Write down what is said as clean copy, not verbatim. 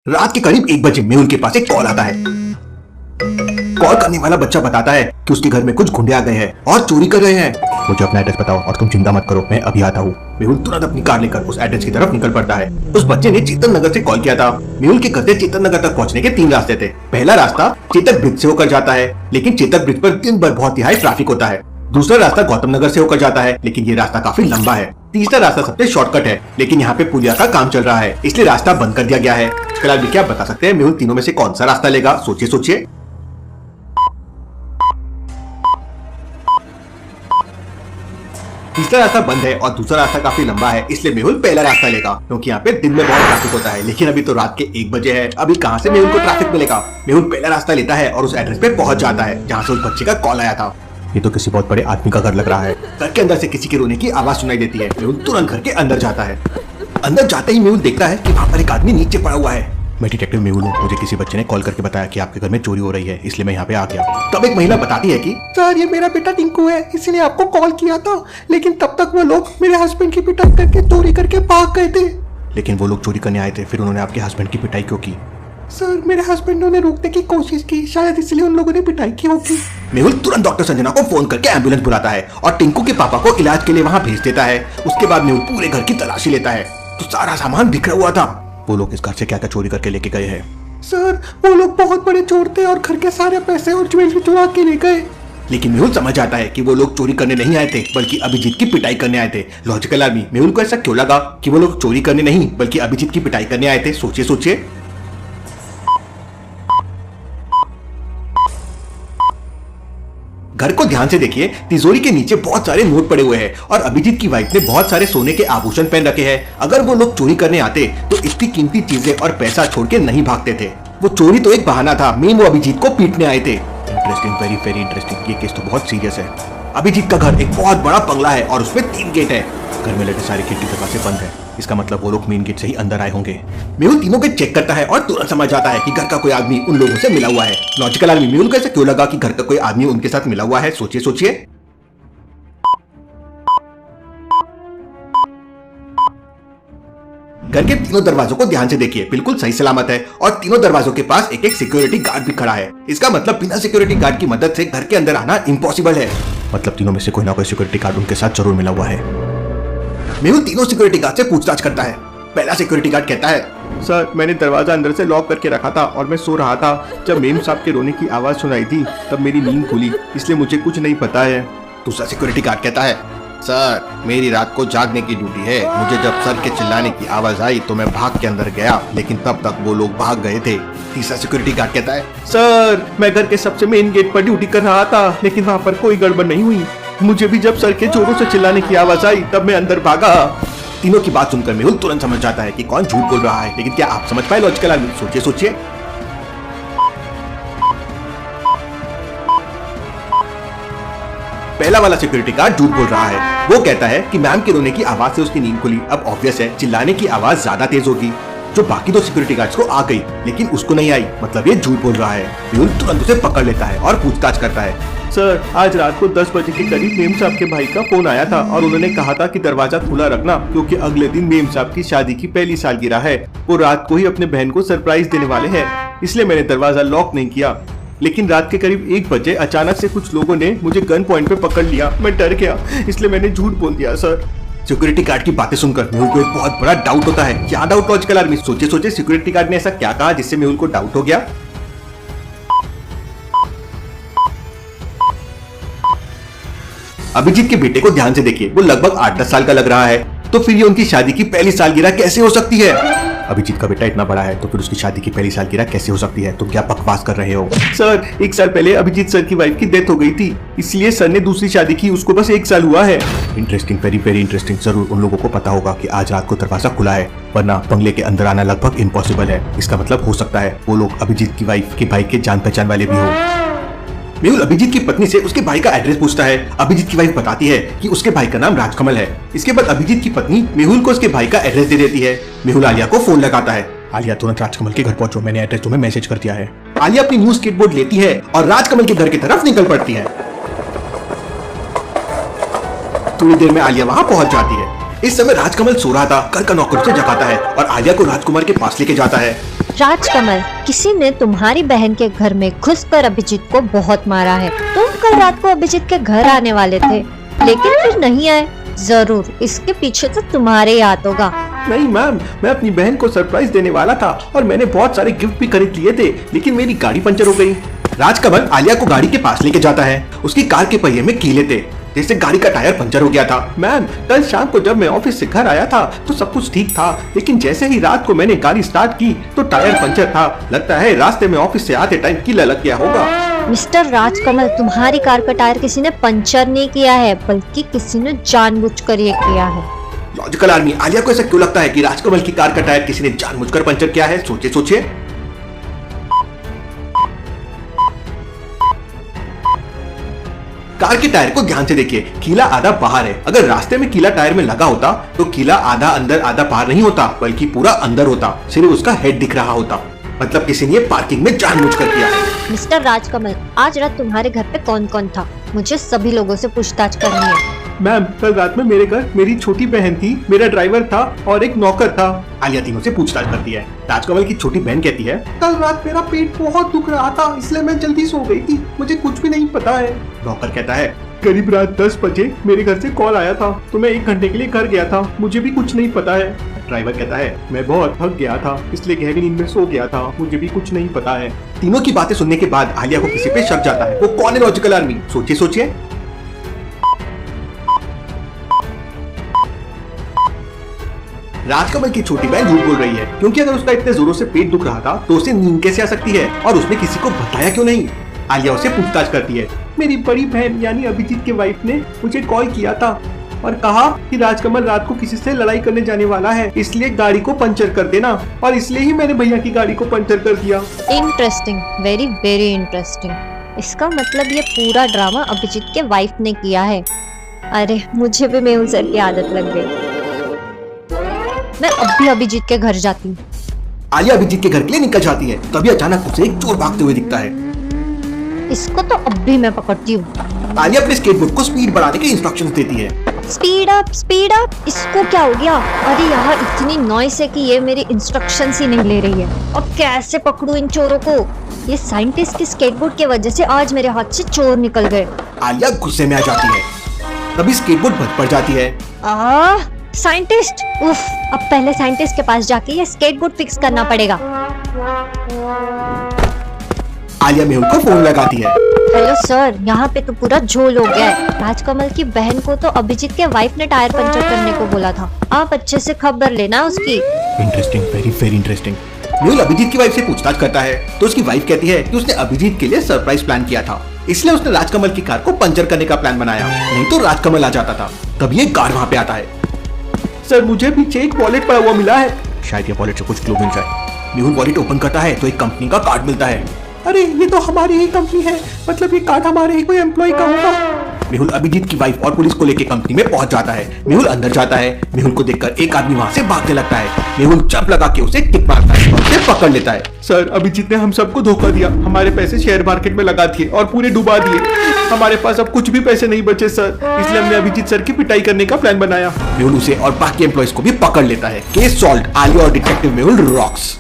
रात के करीब 1 बजे मेहुल के पास एक कॉल आता है। कॉल करने वाला बच्चा बताता है कि उसके घर में कुछ गुंडे आ गए हैं और चोरी कर रहे हैं। मुझे अपना एड्रेस बताओ और तुम चिंता मत करो, मैं अभी आता हूँ। मेहुल तुरंत अपनी कार लेकर उस एड्रेस की तरफ निकल पड़ता है। उस बच्चे ने चेतन नगर से कॉल किया था। मेहुल के घर से चेतन नगर तक पहुंचने के 3 रास्ते थे। पहला रास्ता चेतक ब्रिज से होकर जाता है, लेकिन चेतक ब्रिज पर दिन भर बहुत ही हाई ट्रैफिक होता है। दूसरा रास्ता गौतम नगर से होकर जाता है, लेकिन ये रास्ता काफी लंबा है। तीसरा रास्ता सबसे शॉर्टकट है, लेकिन यहाँ पे पुलिया का काम चल रहा है, इसलिए रास्ता बंद कर दिया गया है। फिलहाल भी क्या बता सकते हैं मेहुल तीनों में से कौन सा रास्ता लेगा? सोचिए सोचिए। तीसरा रास्ता बंद है और दूसरा रास्ता काफी लंबा है, इसलिए मेहुल पहला रास्ता लेगा, क्योंकि यहाँ पे दिन में बहुत ट्रैफिक होता है। लेकिन अभी तो रात के 1 बजे है, अभी कहाँ से मेहुल को ट्रैफिक मिलेगा? मेहुल पहला रास्ता लेता है और उस एड्रेस पे पहुंच जाता है जहाँ से उस बच्चे का कॉल आया था। ये तो किसी बहुत बड़े आदमी का घर लग रहा है। घर के अंदर से किसी के रोने की आवाज सुनाई देती है। मेहुल तुरंत घर के अंदर जाता है। अंदर जाते ही मेहुल देखता है कि वहाँ पर एक आदमी नीचे पड़ा हुआ है। मैं डिटेक्टिव मेहुल हूँ, मुझे किसी बच्चे ने कॉल करके बताया कि आपके घर में चोरी हो रही है, इसलिए मैं यहाँ पे आ गया। तब एक महिला बताती है कि सर, ये मेरा बेटा टिंकू है, इसने आपको कॉल किया था, लेकिन तब तक वो लोग मेरे हस्बैंड की पिटाई करके चोरी करके भाग गए थे। लेकिन वो लोग चोरी करने आए थे, फिर उन्होंने आपके हस्बैंड की पिटाई क्यों की? सर, मेरे हस्बैंड ने रोकने की कोशिश की, शायद इसलिए उन लोगों ने पिटाई की होगी। मेहुल तुरंत डॉक्टर संजना को फोन करके एम्बुलेंस बुलाता है और टिंकू के पापा को इलाज के लिए वहाँ भेज देता है। उसके बाद मेहुल पूरे घर की तलाशी लेता है, तो सारा सामान बिखरा हुआ था। वो लोग इस घर से क्या क्या चोरी करके लेके गए हैं? सर, वो लोग बहुत बड़े चोर थे और घर के सारे पैसे और ज्वेलरी चुरा के ले गए। लेकिन मेहुल समझ जाता है कि वो लोग चोरी करने नहीं आए थे, बल्कि अभिजीत की पिटाई करने आए थे। लॉजिकल आदमी मेहुल को ऐसा क्यों लगा कि वो लोग चोरी करने नहीं बल्कि अभिजीत की पिटाई करने आए थे? सोचिए सोचिए। घर को ध्यान से देखिए, तिजोरी के नीचे बहुत सारे नोट पड़े हुए हैं और अभिजीत की वाइफ ने बहुत सारे सोने के आभूषण पहन रखे हैं। अगर वो लोग चोरी करने आते तो इतनी कीमती चीजें और पैसा छोड़ के नहीं भागते थे। वो चोरी तो एक बहाना था, मेन वो अभिजीत को पीटने आए थे। Interesting, very very interesting. ये केस तो बहुत सीरियस है। अभिजीत का घर एक बहुत बड़ा बंगला है और उसमें 3 गेट है। घर में लगे सारे खिड़की दरवाजे बंद है, इसका मतलब वो लोग मेन गेट से ही अंदर आए होंगे। मेहुल तीनों गेट चेक करता है और तुरंत समझ जाता है कि घर का कोई आदमी उन लोगों से मिला हुआ है। लॉजिकल आदमी मेहुल को ऐसा क्यों लगा कि घर का कोई आदमी उनके साथ मिला हुआ है? सोचिए सोचिए। घर के तीनों दरवाजों को ध्यान से देखिए, बिल्कुल सही सलामत है और तीनों दरवाजों के पास एक एक सिक्योरिटी गार्ड भी खड़ा है। इसका मतलब बिना सिक्योरिटी गार्ड की मदद से घर के अंदर आना इम्पॉसिबल है। मतलब तीनों में से कोई ना कोई सिक्योरिटी गार्ड उनके साथ जरूर मिला हुआ है। मेहुल तीनों सिक्योरिटी गार्ड से पूछताछ करता है। पहला सिक्योरिटी गार्ड कहता है, सर, मैंने दरवाजा अंदर से लॉक करके रखा था और मैं सो रहा था। जब मेम साहब के रोने की आवाज सुनाई थी तब मेरी नींद खुली, इसलिए मुझे कुछ नहीं पता है। दूसरा सिक्योरिटी गार्ड कहता है, सर, मेरी रात को जागने की ड्यूटी है। मुझे जब सर के चिल्लाने की आवाज आई तो मैं भाग के अंदर गया, लेकिन तब तक वो लोग भाग गए थे। तीसरा सिक्योरिटी गार्ड कहता है, सर, मैं घर के सबसे मेन गेट पर ड्यूटी कर रहा था, लेकिन वहाँ पर कोई गड़बड़ नहीं हुई। मुझे भी जब सर के जोरों से चिल्लाने की आवाज आई तब मैं अंदर भागा। तीनों की बात सुनकर मेहुल तुरंत समझ जाता है कि कौन झूठ बोल रहा है। लेकिन क्या आप समझ पाए लॉजिकल आदमी? सोचिए सोचिए। पहला वाला सिक्योरिटी गार्ड झूठ बोल रहा है। वो कहता है कि मैम के रोने की आवाज से उसकी नींद खुली। अब ऑब्वियस है चिल्लाने की आवाज ज्यादा तेज होगी, जो बाकी 2 सिक्योरिटी गार्ड्स को आ गई, लेकिन उसको नहीं आई, मतलब ये झूठ बोल रहा है। मेहुल तुरंत उसे पकड़ लेता है और पूछताछ करता है। सर, आज रात को 10 बजे के करीब मेम साहब के भाई का फोन आया था और उन्होंने कहा था कि दरवाजा खुला रखना, क्योंकि अगले दिन मेम साहब की शादी की पहली सालगिरह है। वो रात को ही अपने बहन को सरप्राइज देने वाले हैं, इसलिए मैंने दरवाजा लॉक नहीं किया। लेकिन रात के करीब 1 बजे अचानक से कुछ लोगों ने मुझे गन पॉइंट पे पकड़ लिया। मैं डर गया, इसलिए मैंने झूठ बोल दिया। सर, सिक्योरिटी गार्ड की बातें सुनकर मेहुल को एक बहुत बड़ा डाउट होता है। क्या डाउट? लॉजिकल आदमी सोचे सोचे। सिक्योरिटी गार्ड ने ऐसा क्या कहा जिससे मेहुल को डाउट हो गया? अभिजीत के बेटे को ध्यान से देखिए, वो लगभग 8-10 साल का लग रहा है, तो फिर ये उनकी शादी की पहली सालगिरह कैसे हो सकती है? अभिजीत का बेटा इतना बड़ा है तो फिर उसकी शादी की पहली सालगिरह कैसे हो सकती है? तुम क्या बकवास कर रहे हो? सर, 1 साल पहले अभिजीत सर की वाइफ की डेथ हो गई थी, इसलिए सर ने दूसरी शादी की, उसको बस 1 साल हुआ है। Interesting, very very interesting. जरूर उन लोगों को पता होगा कि आज रात को दरवाजा खुला है, वरना बंगले के अंदर आना लगभग इम्पॉसिबल है। इसका मतलब हो सकता है वो लोग अभिजीत की वाइफ के भाई के जान पहचान वाले भी हो। मेहुल अभिजीत की पत्नी से उसके भाई का एड्रेस पूछता है। अभिजीत की वाइफ बताती है कि उसके भाई का नाम राजकमल है। इसके बाद अभिजीत की पत्नी मेहुल को उसके भाई का एड्रेस दे देती है। मेहुल आलिया को फोन लगाता है। आलिया, तुरंत राजकमल के घर पहुंचो, मैंने एड्रेस तुम्हें मैसेज कर दिया है। आलिया अपनी न्यू स्केटबोर्ड लेती है और राजकमल के घर की तरफ निकल पड़ती है। थोड़ी देर में आलिया वहां पहुंच जाती है। इस समय राजकमल सो रहा था। घर का नौकर उसे जगाता है और आलिया को राजकुमार के पास लेके जाता है। राजकमल, किसी ने तुम्हारी बहन के घर में घुसकर अभिजीत को बहुत मारा है। तुम कल रात को अभिजीत के घर आने वाले थे, लेकिन फिर नहीं आए। जरूर इसके पीछे तो तुम्हारे ही हाथ होगा। नहीं मैम, मैं अपनी बहन को सरप्राइज देने वाला था और मैंने बहुत सारे गिफ्ट भी खरीद लिए थे, लेकिन मेरी गाड़ी पंचर हो गई। राजकमल आलिया को गाड़ी के पास लेके जाता है। उसकी कार के पहिए में कीले थे, जैसे गाड़ी का टायर पंचर हो गया था। मैम, कल शाम को जब मैं ऑफिस से घर आया था तो सब कुछ ठीक था, लेकिन जैसे ही रात को मैंने गाड़ी स्टार्ट की तो टायर पंचर था। लगता है रास्ते में ऑफिस से आते टाइम कीला लग गया होगा। मिस्टर राजकमल, तुम्हारी कार का टायर किसी ने पंचर नहीं किया है, बल्कि किसी ने जानबूझकर ये किया है। लॉजिकल आर्मी, आलिया को ऐसा क्यों लगता है कि राजकमल की कार का टायर किसी ने जानबूझकर पंचर किया है? सोचिए सोचिए। कार के टायर को ध्यान से देखिए, कीला आधा बाहर है। अगर रास्ते में कीला टायर में लगा होता तो कीला आधा अंदर आधा बाहर नहीं होता, बल्कि पूरा अंदर होता। सिर्फ उसका हेड दिख रहा होता। मतलब किसी ने पार्किंग में जानबूझकर किया है। मिस्टर राजकमल, आज रात तुम्हारे घर पे कौन कौन था? मुझे सभी लोगों से पूछताछ करनी है। मैम, कल रात में मेरे घर मेरी छोटी बहन थी, मेरा ड्राइवर था और एक नौकर था। आलिया तीनों से पूछताछ करती है। राजकमल की छोटी बहन कहती है, कल रात मेरा पेट बहुत दुख रहा था, इसलिए मैं जल्दी सो गई थी, मुझे कुछ भी नहीं पता है। नौकर कहता है, करीब रात 10 बजे मेरे घर से कॉल आया था, तो मैं 1 घंटे के लिए घर गया था, मुझे भी कुछ नहीं पता है। ड्राइवर कहता है, मैं बहुत थक गया था, इसलिए गहरी नींद में सो गया था, मुझे भी कुछ नहीं पता है। तीनों की बातें सुनने के बाद आलिया को किसी पे शक जाता है। वो कौन है लॉजिकल आर्मी? सोचिए सोचिए। राजकमल की छोटी बहन झूठ बोल रही है, क्योंकि अगर उसका इतने जोरों से पेट दुख रहा था तो उसे नींद कैसे आ सकती है, और उसने किसी को बताया क्यों नहीं? आलिया उसे पूछताछ करती है। मेरी बड़ी बहन यानी अभिजीत के वाइफ ने मुझे कॉल किया था और कहा कि राजकमल रात को किसी से लड़ाई करने जाने वाला है, इसलिए गाड़ी को पंचर कर देना, और इसलिए ही मैंने भैया की गाड़ी को पंचर कर दिया। Interesting, very very interesting. इसका मतलब ये पूरा ड्रामा अभिजीत के वाइफ ने किया है। अरे, मुझे भी मेहुल सर की आदत लग गई। मैं अभी अभिजीत के घर जाती हूँ। आलिया अभिजीत के घर के लिए निकल जाती है, तभी अचानक उसे एक चोर भागते हुए दिखता है। इसको तो अभी मैं पकड़ती हूँ। आलिया अपने स्केटबोर्ड को स्पीड बढ़ाने के इंस्ट्रक्शंस देती है। Speed up, speed up. इसको क्या हो गया? अरे यहाँ इतनी नॉइस है कि ये मेरी इंस्ट्रक्शंस ही नहीं ले रही है। अब कैसे पकड़ूं इन चोरों को? ये साइंटिस्ट के स्केटबोर्ड की वजह से आज मेरे हाथ से चोर निकल गए। आलिया गुस्से में आ जाती है, तभी स्केटबोर्ड भज पड़ जाती है। साइंटिस्ट! उफ, अब पहले साइंटिस्ट के पास जाके ये स्केटबोर्ड फिक्स करना पड़ेगा। आलिया मेहुल को फोन लगाती है। हेलो सर, यहाँ पे तो पूरा झोल हो गया है। राजकमल की बहन को तो अभिजीत के वाइफ ने टायर पंचर करने को बोला था। आप अच्छे से खबर लेना उसकी। Interesting, very very interesting. Mehul Abhijeet की वाइफ से पूछताछ करता है तो उसकी वाइफ कहती है कि उसने अभिजीत के लिए सरप्राइज प्लान किया था, इसलिए उसने राजकमल की कार को पंचर करने का प्लान बनाया, नहीं तो राजकमल आ जाता था। तभी एक गार्ड वहाँ पे आता है। सर, मुझे पीछे एक वॉलेट पड़ा हुआ मिला है, शायद ये वॉलेट से कुछ क्लू मिल जाए। मेहुल वॉलेट ओपन करता है तो एक कंपनी का कार्ड मिलता है। अरे ये तो हमारी ही कंपनी है, मतलब ये कार्ड हमारे ही कोई एम्प्लॉय का होगा। मेहुल अभिजीत की वाइफ और पुलिस को लेकर कंपनी में पहुंच जाता है। मेहुल अंदर जाता है। मेहुल को देखकर एक आदमी वहां से भागने लगता है। मेहुल जंप लगा के उसे किक मारता है और उसे पकड़ लेता है। सर, अभिजीत ने हम सबको धोखा दिया, हमारे पैसे शेयर मार्केट में लगा दिए और पूरे डुबा दिए। हमारे पास अब कुछ भी पैसे नहीं बचे सर, इसलिए हमने अभिजीत सर की पिटाई करने का प्लान बनाया। मेहुल उसे और बाकी एम्प्लॉयज को भी पकड़ लेता है। Case solve. आलिया और डिटेक्टिव मेहुल रॉक्स।